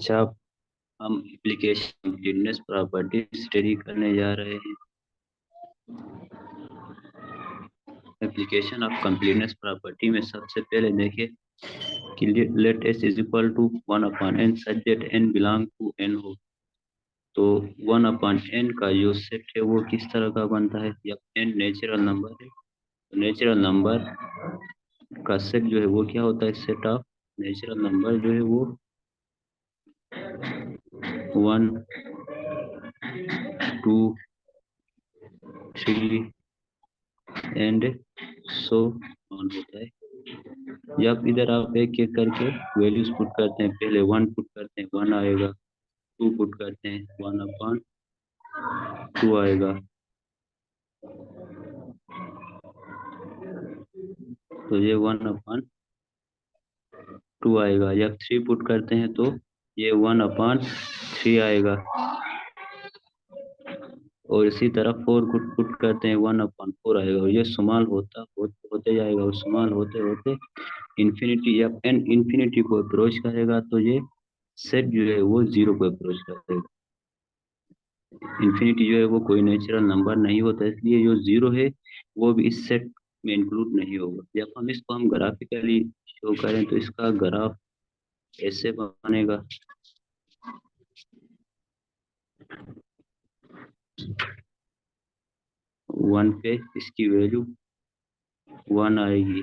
अच्छा, हम application completeness property study करने जा रहे हैं। एप्लीकेशन ऑफ कंप्लीटनेस प्रॉपर्टी में सबसे पहले देखें कि let s is equal to 1/n such that n belong to n हो। तो 1/n का जो सेट है वो किस तरह का बनता है? या n नेचुरल नंबर है तो नेचुरल नंबर का सेट जो है वो क्या होता है? सेट ऑफ नेचुरल नंबर जो है वो 1, 2, 3 एंड सो ऑन होता है। जब इधर आप एक एक करके वैल्यूज पुट करते हैं, पहले 1 पुट करते हैं 1 आएगा, 2 पुट करते हैं 1/2 आएगा, तो ये 1/2 आएगा। जब 3 पुट करते हैं तो ये 1/3 आएगा, और इसी तरह 4 पुट करते हैं 1/4 आएगा, और ये शुमाल होते जाएगा, और शुमाल होते होते इन्फिनिटी। जब n इन्फिनिटी को अप्रोच करेगा तो ये सेट जो है वो जीरो को अप्रोच करेगा। इन्फिनिटी जो है वो कोई नेचुरल नंबर नहीं होता, इसलिए जो जीरो है वो भी इस सेट में इंक्लूड नहीं होगा। जब हम ग्राफिकली शो करें तो इसका ग्राफ ऐसे बनेगा। 1 पे इसकी वैल्यू 1 आएगी,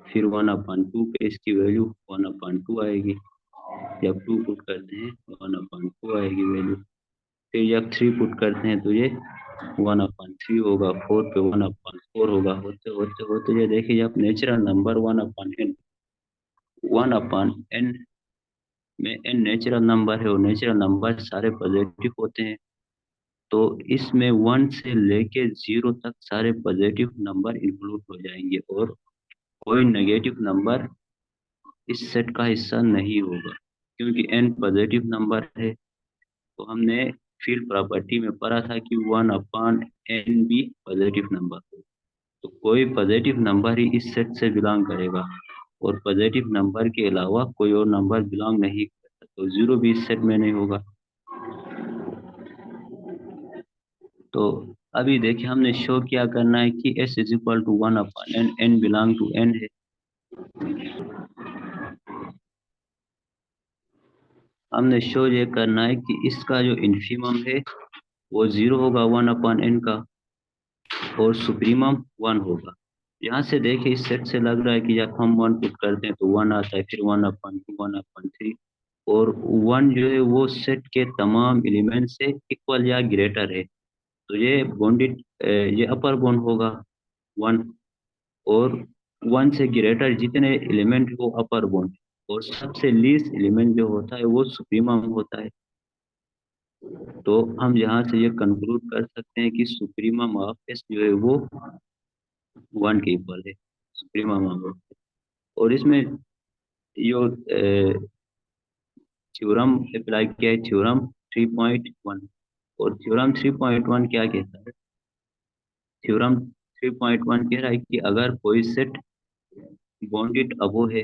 फिर 1/2 पे इसकी वैल्यू 1/2 आएगी। जब 2 पुट करते हैं 1/2 आएगी वैल्यू, फिर जब 3 पुट करते हैं तो ये 1/3 होगा, 4 पे 1/4 होगा, होते होते होते ये देखिए जब नेचुरल नंबर 1/n में n नेचुरल नंबर है और नेचुरल नंबर सारे पॉजिटिव होते हैं, तो इसमें 1 से लेके 0 तक सारे पॉजिटिव नंबर इंक्लूड हो जाएंगे, और कोई नेगेटिव नंबर इस सेट का हिस्सा नहीं होगा, क्योंकि n पॉजिटिव नंबर है। तो हमने फील्ड प्रॉपर्टी में पढ़ा था कि 1/n भी पॉजिटिव नंबर हो, तो कोई पॉजिटिव नंबर ही इस सेट से बिलोंग करेगा, और पॉजिटिव नंबर के अलावा कोई और नंबर बिलोंग नहीं करता, तो जीरो भी इस सेट में नहीं होगा। तो अभी देखिए हमने शो क्या करना है कि s is equal to 1/n, n belong to n है। हमने शो ये करना है कि इसका जो इन्फीमम है वो जीरो होगा 1/n का, और सुप्रीमम 1 होगा। यहाँ से देखिए इस सेट से लग रहा है कि जब हम 1 पुट करते हैं तो 1 आता है, फिर 1/2, 1/3, और 1 जो है वो सेट के तमाम एलिमेंट से इक्वल या ग्रेटर है, तो ये बॉन्डेड, ये अपर बॉन्ड होगा 1, और 1 से ग्रेटर जितने एलिमेंट वो अपर बॉन्ड, और सबसे लीस्ट एलिमेंट जो होता है वो सुप्रीमम होता है। तो हम यहाँ से ये कंक्लूड कर सकते हैं कि सुप्रीमम ऑफ एस जो है वो 1 के इक्वल है, सुप्रीमम ऑफ। और इसमें जो थ्योरम अप्लाई किया है, थ्योरम 3.1, और थ्योरम 3.1 क्या कहता है? थ्योरम 3.1 कह रहा है कि अगर कोई सेट बॉन्डेड अबो है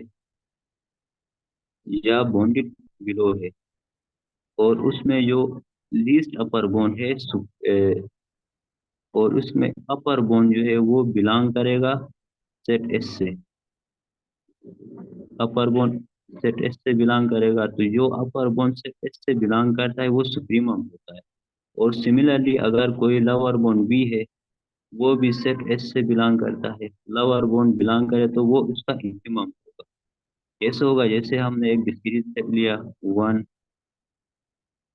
या बॉन्डेड बिलो है, और उसमें जो लीस्ट अपर बॉन्ड है और उसमें अपर बॉन्ड जो है वो बिलोंग करेगा सेट एस से, अपर बॉन्ड सेट एस से बिलोंग करेगा, तो जो अपर बॉन्ड सेट एस से बिलोंग करता है वो सुप्रीमम होता है। और सिमिलरली अगर कोई लोअर बॉन्ड बी है, वो भी सेट एस से बिलोंग करता है, लोअर बॉन्ड बिलोंग करे तो वो उसका इंफिमम होगा। कैसे होगा? जैसे हमने एक डिस्क्रीट सेट लिया 1,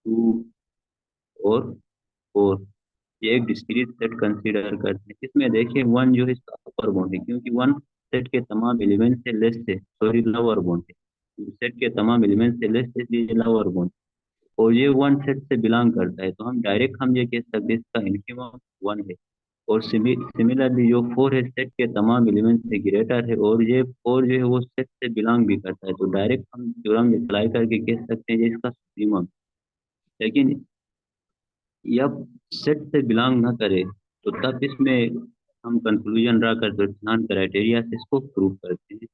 2 और 4, ये एक डिस्क्रीट सेट कंसीडर करते हैं। इसमें देखिए 1 जो है इसका अपर बाउंड है, क्योंकि 1 सेट के तमाम एलिमेंट से लेस है, सॉरी लोअर बाउंड है, सेट के तमाम एलिमेंट से लेस है इसलिए लोअर बाउंड, और ये 1 सेट से बिलोंग करता है, तो हम डायरेक्ट ये कह सकते हैं इसका इनफिमम 1 है। और सिमिलरली जो 4 है सेट के तमाम एलिमेंट से ग्रेटर है, और ये 4 जो है वो सेट से बिलोंग भी करता है, तो डायरेक्ट हम थ्योरम अप्लाई करके कह सकते हैं ये इसका सुप्रीमम। लेकिन जब सेट से बिलोंग ना करे तो तब इसमें हम कंक्लूजन ड्रा करते हैं, नॉन क्राइटेरिया से इसको प्रूव करते हैं।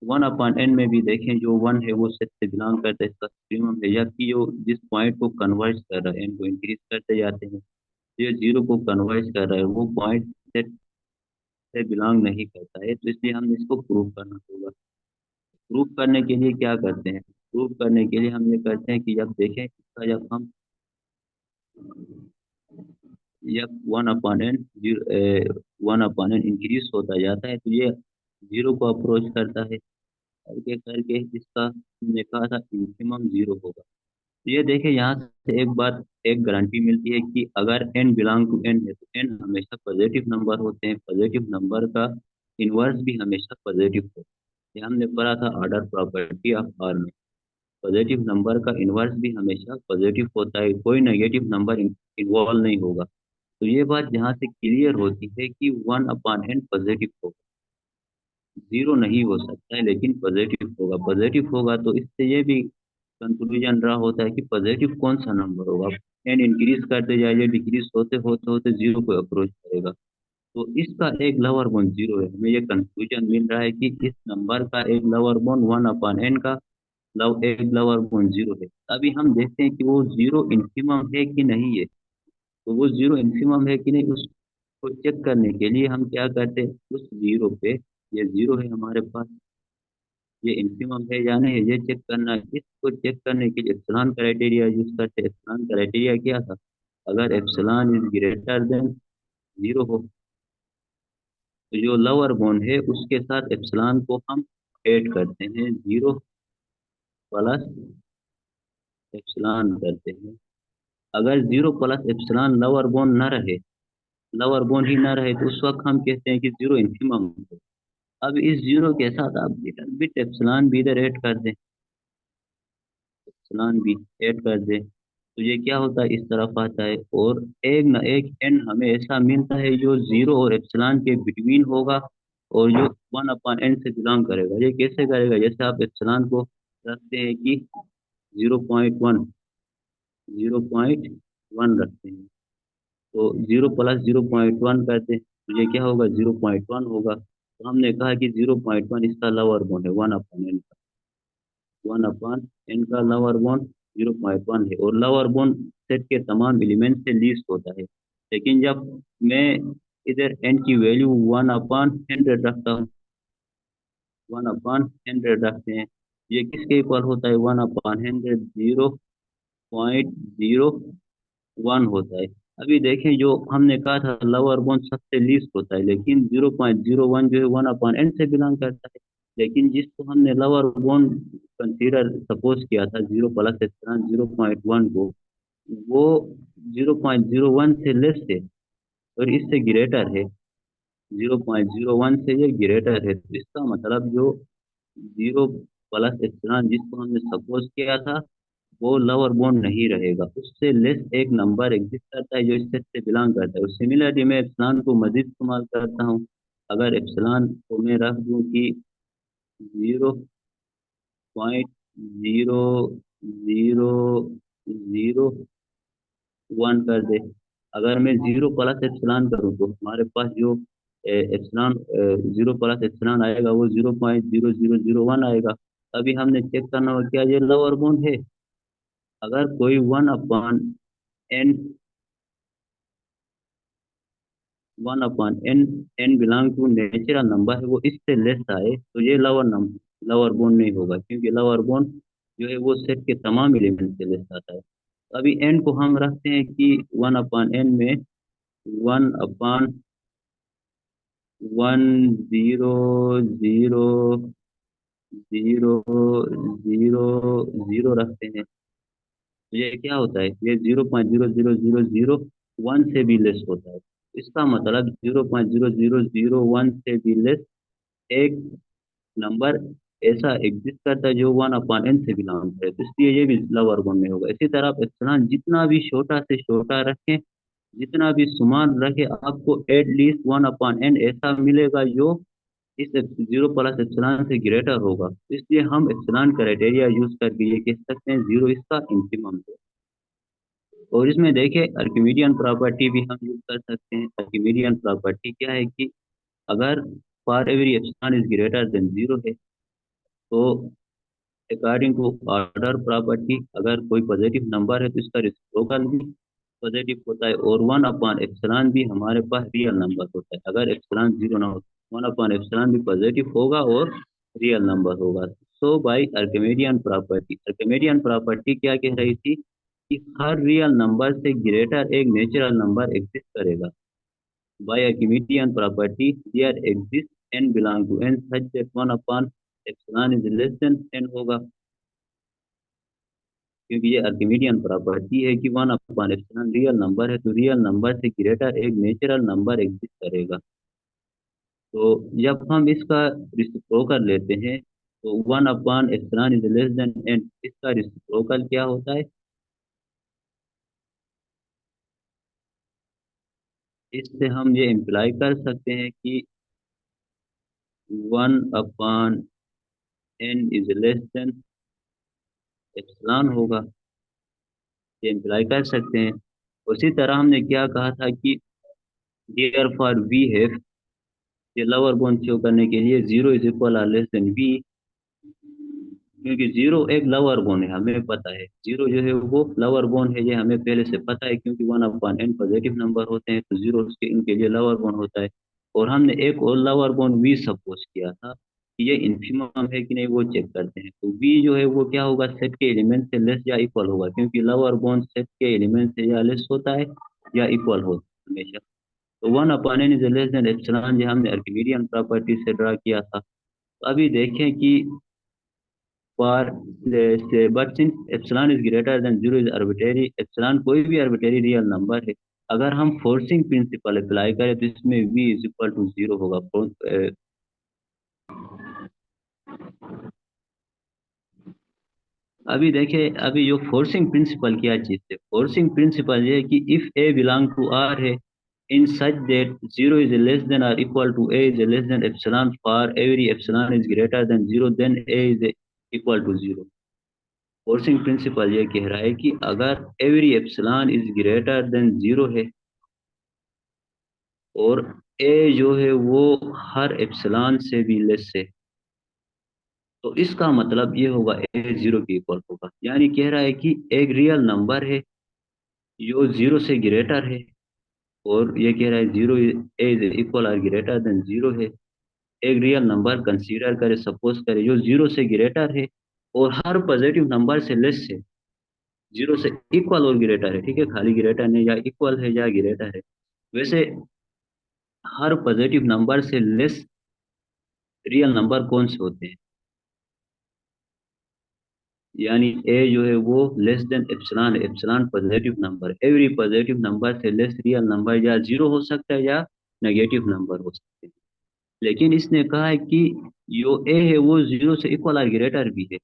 वन अपॉन एन में भी देखें, जो वन है वो सेट से बिलोंग करता है, इसका सुप्रीमम है। जबकि जो जिस पॉइंट को कन्वर्ज कर रहा है, एन को इंक्रीज करते जाते हैं, जो जीरो को कन्वर्ज कर रहा है वो पॉइंट सेट से बिलोंग नहीं करता है। तो इसलिए हम इसको प्रूव करना होगा। प्रूव करने के लिए क्या करते हैं? प्रूव करने के लिए हम ये करते हैं कि जब देखें इसका, जब हम जब one upon n one upon n increase होता जाता है, तो ये जीरो को अप्रोच करता है। करके करके इसका हमने कहा था इंफिमम जीरो होगा। तो ये देखिए, यहाँ से एक बात, एक गारंटी मिलती है कि अगर n बिलोंग टू n है, तो n हमेशा पॉजिटिव नंबर होते हैं। पॉजिटिव नंबर का इनवर्स भी हमेशा पॉजिटिव होता है। ये हमने पढ़ा था ऑर्डर प्रॉपर्टी ऑफ आर में। पॉजिटिव नंबर का इनवर्स भी हमेशा पॉजिटिव होता है, कोई नेगेटिव नंबर इन्वॉल्व नहीं होगा। तो ये बात यहाँ से क्लियर होती है कि वन अपॉन एन पॉजिटिव होगा। जीरो नहीं हो सकता है, लेकिन पॉजिटिव होगा। पॉजिटिव होगा तो इससे ये भी कंक्लूजन रहा होता है कि पॉजिटिव कौन सा नंबर होगा। एन इंक्रीज करते जाइए, डिक्रीज होते होते होते जीरो को अप्रोच करेगा। तो इसका एक लोअर बाउंड जीरो है। हमें ये कंक्लूजन मिल रहा है कि इस नंबर का एक lower bound one upon n का एक लोअर बाउंड जीरो है। अभी हम देखते हैं कि वो जीरो इन्फिमम है कि नहीं है। तो वो जीरो इन्फिमम है कि नहीं, उसको चेक करने के लिए हम क्या करते हैं, उस जीरो पे, ये जीरो है हमारे पास, ये इन्फिमम है या नहीं है, ये चेक करना है। इसको चेक करने के लिए एप्सिलॉन क्राइटेरिया यूज करते हैं। एप्सिलॉन क्राइटेरिया क्या था? अगर epsilon is greater than zero हो, तो जो लोअर बाउंड है उसके साथ एप्सिलॉन को हम ऐड करते हैं, जीरो प्लस एप्सिलॉन करते हैं। अगर zero plus epsilon lower bound न रहे, लोअर बाउंड ही न रहे, तो उस वक्त हम कहते हैं कि जीरो इन्फिमम है। अब इस जीरो के साथ आप लिटिल बिट एप्सिलॉन भी इधर ऐड कर दें, एप्सिलॉन भी ऐड कर दें, तो ये क्या होता है, इस तरफ आता है। और एक न एक एन हमें ऐसा मिलता है जो जीरो और एप्सिलॉन के बिटवीन होगा, और जो वन अपॉन एन से बिलोंग करेगा। ये कैसे करेगा? जैसे आप एप्सिलॉन को रखते हैं कि 0.1, 0.1 रखते हैं, तो जीरो प्लस 0.1 करते हैं, तो ये क्या होगा, 0.1 होगा। तो हमने कहा कि 0.1 इसका लोअर बाउंड है, वन अपॉन एन का। वन अपॉन एन का लोअर बाउंड 0.1 है, और लोअर बाउंड सेट के तमाम एलिमेंट से लीस्ट होता है। लेकिन जब मैं इधर एन की वैल्यू वन अपॉन 100 रखता हूँ, वन अपॉन 100 रखते हैं, ये किसके इक्वल होता है, वन अपॉन 100, 0.01 होता है। अभी देखें, जो हमने कहा था लोअर बाउंड सबसे लीस्ट होता है, लेकिन 0.01 जो है वन अपॉन एन से बिलोंग करता है। लेकिन जिसको हमने लोअर बाउंड कंसीडर सपोज किया था, जीरो प्लस एप्सिलॉन 0.1 को, वो 0.01 से लेस है और इससे ग्रेटर है। 0.01 से ये ग्रेटर है, तो इसका मतलब जो जीरो प्लस एप्सिलॉन जिसको हमने सपोज किया था, वो लोअर बाउंड नहीं रहेगा। उससे लेस एक नंबर एग्जिस्ट करता है जो इस सेट से बिलोंग करता है। और सिमिलरली मैं एप्सिलॉन को मजीद इस्तेमाल करता हूँ। अगर एप्सिलॉन को मैं रख दूं कि 0.0001 कर दे, अगर मैं जीरो प्लस एप्सिलॉन करूँ, तो हमारे पास जो एप्सिलॉन, जीरो प्लस एप्सिलॉन आएगा वो 0.0001 आएगा। अभी हमने चेक करना होगा क्या ये लोअर बाउंड है। अगर कोई n one upon n n belong to natural number है, वो इससे लेस आए, तो ये लोअर बाउंड नहीं होगा, क्योंकि लोअर बाउंड जो है वो सेट के तमाम एलिमेंट से लेस आता है। तो अभी एन को हम रखते हैं कि वन अपॉन एन में वन अपॉन 1000000 रखते हैं। तो ये क्या होता है, ये 0.00001 से भी लेस होता है। इसका मतलब 0.0001 से भी लेस एक नंबर ऐसा एग्जिस्ट करता है जो वन अपॉन एन से बिलोंग करे, तो इसलिए ये भी लोअर बाउंड में होगा। इसी तरह आप एप्सिलॉन जितना भी छोटा से छोटा रखें, जितना भी सुमार रखें, आपको एटलीस्ट वन अपॉन एन ऐसा मिलेगा जो इस जीरो प्लस एप्सिलॉन से ग्रेटर होगा। इसलिए हम एप्सिलॉन क्राइटेरिया यूज करके ये कह सकते हैं जीरो इसका इंफिमम है। और इसमें देखिए, आर्किमिडियन प्रॉपर्टी भी हम यूज कर सकते हैं। आर्किमिडियन प्रॉपर्टी क्या है कि अगर for every epsilon is greater than zero है, तो अकॉर्डिंग टू ऑर्डर प्रॉपर्टी, अगर कोई पॉजिटिव नंबर है तो इसका रेसिप्रोकल भी पॉजिटिव होता है, और वन अपॉन एप्सिलॉन भी हमारे पास रियल नंबर होता है। अगर एप्सिलॉन जीरो ना हो, वन अपॉन एप्सिलॉन भी पॉजिटिव होगा और रियल नंबर होगा। सो बाई आर्किमिडियन प्रॉपर्टी क्या कह रही थी कि हर रियल नंबर से ग्रेटर एक नेचुरल नंबर एग्जिस्ट करेगा। By Archimedean property there exist n belong to n such that one upon epsilon is less than n होगा, क्योंकि ये आर्किमिडियन प्रॉपर्टी है कि one upon epsilon real number है, तो रियल नंबर से ग्रेटर एक नेचुरल नंबर एग्जिस्ट करेगा। तो जब हम इसका रिसिप्रोकल लेते हैं तो one upon epsilon is less than N, इसका रिसिप्रोकल क्या होता है? इससे हम ये इम्प्लाई कर सकते हैं कि one upon n is less than epsilon होगा, ये इम्प्लाई कर सकते हैं। उसी तरह हमने क्या कहा था कि डियर फॉर वी हैव, ये लोअर बाउंड शो करने के लिए zero is equal or less than v, क्योंकि जीरो एक लोअर बाउंड है, हमें पता है जीरो जो है वो लोअर बाउंड है, ये हमें पहले से पता है, क्योंकि one upon n positive number होते हैं तो जीरो उसके इनके लिए लोअर बाउंड होता है। और हमने एक और लोअर बाउंड वी सपोज किया था कि ये इन्फिमम है कि नहीं, वो चेक करते हैं। तो वी जो है वो क्या होगा, सेट के एलिमेंट से लेस या इक्वल होगा, क्योंकि लोअर बाउंड सेट के एलिमेंट से या लेस होता है या इक्वल होता है हमेशा। तो one upon n is less than epsilon, जो हमने आर्किमिडियन प्रॉपर्टी से ड्रा किया था। तो अभी देखें कि फॉर से but since epsilon is greater than zero is arbitrary, epsilon कोई भी आर्बिट्रेरी रियल नंबर है। अगर हम फोर्सिंग प्रिंसिपल अप्लाई करें तो इसमें v is equal to zero होगा। अभी देखें, अभी जो फोर्सिंग प्रिंसिपल क्या चीज है, फोर्सिंग प्रिंसिपल ये है कि if a belong to R है in such that 0 is less than or equal to a is less than epsilon for every epsilon is greater than 0, then a is equal to 0। Forcing principle ये कह रहा है कि अगर every epsilon is greater than zero है और ए जो है वो हर एप्सिलॉन से भी लेस है, तो इसका मतलब ये होगा ए जीरो के इक्वल होगा। यानी कह रहा है कि एक रियल नंबर है जो जीरो से ग्रेटर है, और ये कह रहा है जीरो ए इज इक्वल और ग्रेटर देन जीरो है। एक रियल नंबर कंसीडर करे, सपोज करे जो जीरो से ग्रेटर है और हर पॉजिटिव नंबर से लेस है, जीरो से इक्वल और ग्रेटर है, ठीक है, खाली ग्रेटर नहीं, या इक्वल है या ग्रेटर है। वैसे हर पॉजिटिव नंबर से लेस रियल नंबर कौन से होते हैं? यानी ए जो है वो less than epsilon, epsilon positive number, every positive number से लेस रियल नंबर या जीरो हो सकता है या नेगेटिव नंबर हो सकते हैं। लेकिन इसने कहा है कि जो ए है वो जीरो से इक्वल और ग्रेटर भी है,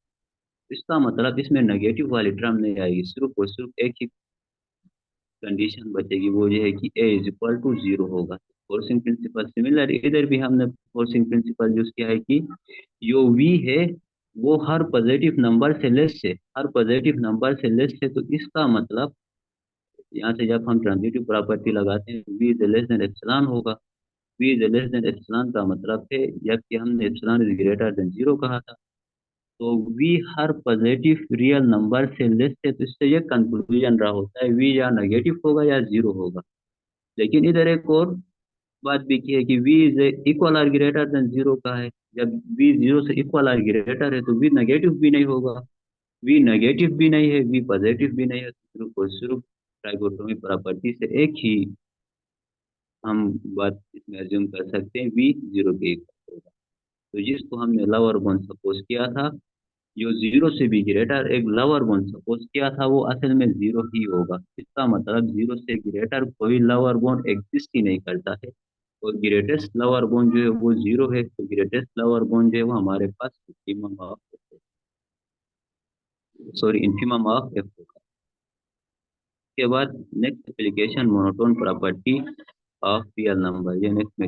इसका मतलब इसमें नेगेटिव वाली टर्म नहीं आएगी, सिर्फ और सिर्फ एक ही कंडीशन बचेगी, वो ये है कि ए इज इक्वल टू जीरो होगा। फोर्सिंग प्रिंसिपल सिमिलर इधर भी हमने फोर्सिंग प्रिंसिपल यूज किया है कि जो वी है वो हर पॉजिटिव नंबर से लेस है, हर पॉजिटिव नंबर से लेस है, तो इसका मतलब यहाँ से जब हम ट्रांजिटिव प्रॉपर्टी लगाते हैं v is less than epsilon होगा। V is less than epsilon का मतलब है, जबकि हमने epsilon is greater than zero कहा था, तो वी हर पॉजिटिव रियल नंबर से लेस है, तो इससे ये कंक्लूजन रहा होता है वी या नेगेटिव होगा या जीरो होगा। लेकिन इधर एक और बात भी की है कि वी इज इक्वल और ग्रेटर देन जीरो का है, जब वी जीरो से इक्वल और ग्रेटर है तो वी नेगेटिव भी नहीं होगा, वी नेगेटिव भी नहीं है, वी पॉजिटिव भी नहीं है, तो सिर्फ और सिर्फ ट्राइकोटोमी प्रॉपर्टी से एक ही हम बात इसमें अज्यूम कर सकते हैं, वी जीरो के इक्वल होगा। तो जिसको हमने लवर वन सपोज किया था, जो जीरो से भी ग्रेटर एक लवर वन सपोज किया था, वो असल में जीरो ही होगा। इसका मतलब जीरो से ग्रेटर कोई लवर बॉन्ड एग्जिस्ट ही नहीं करता है, और ग्रेटेस्ट लवर बॉन्ड जो है वो जीरो है, तो ग्रेटेस्ट लवर बॉन्ड जो है वो हमारे पास infimum of, sorry infimum of f होगा। के बाद next application monotone property of real number, ये नेक्स्ट में